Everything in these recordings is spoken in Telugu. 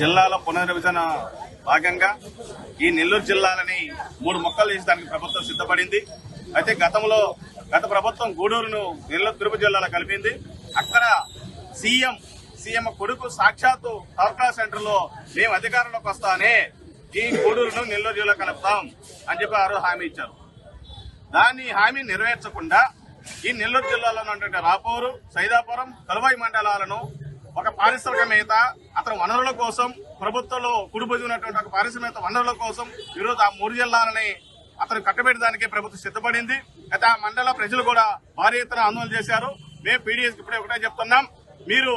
జిల్లాల పునర్విభజన భాగంగా ఈ నెల్లూరు జిల్లాలని 3 ముక్కలు చేసి దానికి ప్రభుత్వం సిద్ధపడింది. అయితే గత ప్రభుత్వం గూడూరును నెల్లూరు తిరుపతి జిల్లాలో కలిపింది. అక్కడ సీఎం కొడుకు సాక్షాత్తు టవర్కా సెంటర్ లో మేము అధికారంలోకి వస్తానే ఈ గూడూరును నెల్లూరు జిల్లా కలుపుతాం అని చెప్పి ఆ రోజు హామీ ఇచ్చారు. దాన్ని హామీ నెరవేర్చకుండా ఈ నెల్లూరు జిల్లాలో ఉన్నటువంటి రాపూరు, సైదాపురం, కలువాయి మండలాలను ఒక పారిశ్రామికవేత్త అతని వనరుల కోసం ప్రభుత్వంలో కుడిపోతున్నటువంటి ఒక పారిశ్రామిక వనరుల కోసం ఈరోజు ఆ 3 జిల్లాలని అతను కట్టబెట్టడానికి ప్రభుత్వం సిద్ధపడింది. అయితే ఆ మండల ప్రజలు కూడా భారీ ఎత్తున ఆందోళన చేశారు. మేము పీడీఎస్ ఇప్పుడే ఒకటే చెప్తున్నాం, మీరు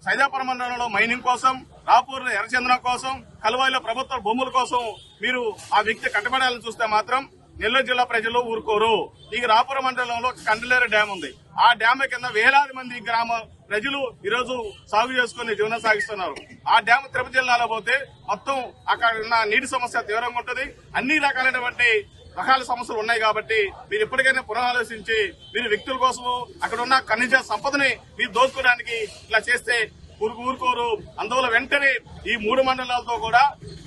సైదాపురం మండలంలో మైనింగ్ కోసం, రాపూర్లో ఎర్రచందనం కోసం, కలువాయిలో ప్రభుత్వ భూముల కోసం మీరు ఆ వ్యక్తి కట్టబడాలని చూస్తే మాత్రం నెల్లూరు జిల్లా ప్రజలు ఊరుకోరు. ఈ రాపురం మండలంలో కండలేరు డ్యామ్ ఉంది. ఆ డ్యామ్ కింద వేలాది మంది గ్రామ ప్రజలు ఈరోజు సాగు చేసుకుని జీవనం సాగిస్తున్నారు. ఆ డ్యామ్ తిరుపతి జిల్లాలో పోతే మొత్తం అక్కడ ఉన్న నీటి సమస్య తీవ్రంగా ఉంటుంది. అన్ని రకాల సమస్యలు ఉన్నాయి. కాబట్టి మీరు ఎప్పటికైనా పునరాలోచించి మీరు వ్యక్తుల కోసము అక్కడ ఉన్న ఖనిజ సంపదని మీరు దోచుకోవడానికి ఇట్లా చేస్తే ఊరుకోరు. అందువల్ల వెంటనే ఈ 3 మండలాలతో కూడా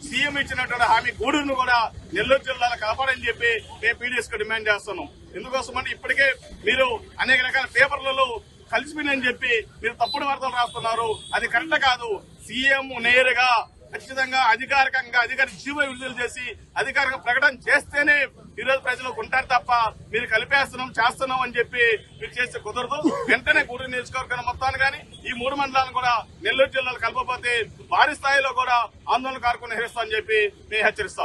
సీఎం ఇచ్చినటువంటి హామీ గూడూరును కూడా నెల్లూరు జిల్లాలో కలపాలని చెప్పి మేము పీడీఎస్ కు డిమాండ్ చేస్తున్నాం. ఎందుకోసమంటే ఇప్పటికే మీరు అనేక రకాల పేపర్లలో కలిసిపోయిందని చెప్పి మీరు తప్పుడు వార్తలు రాస్తున్నారు. అది కరెక్ట్ కాదు. సీఎం నేరుగా ఖచ్చితంగా అధికారిక జీవో విడుదల చేసి అధికారిక ప్రకటన చేస్తేనే ఈరోజు ప్రజలు ఉంటారు తప్ప మీరు చేస్తున్నాం అని చెప్పి మీరు చేస్తే కుదరదు. వెంటనే గూడూరు నియోజకవర్గం మొత్తాన్ని కానీ ఈ 3 మండలాలను కూడా నెల్లూరు జిల్లాలో కలపకపోతే భారీ స్థాయిలో కూడా ఆందోళన కార్యక్రమం నిర్వహిస్తామని చెప్పి మేము హెచ్చరిస్తాం.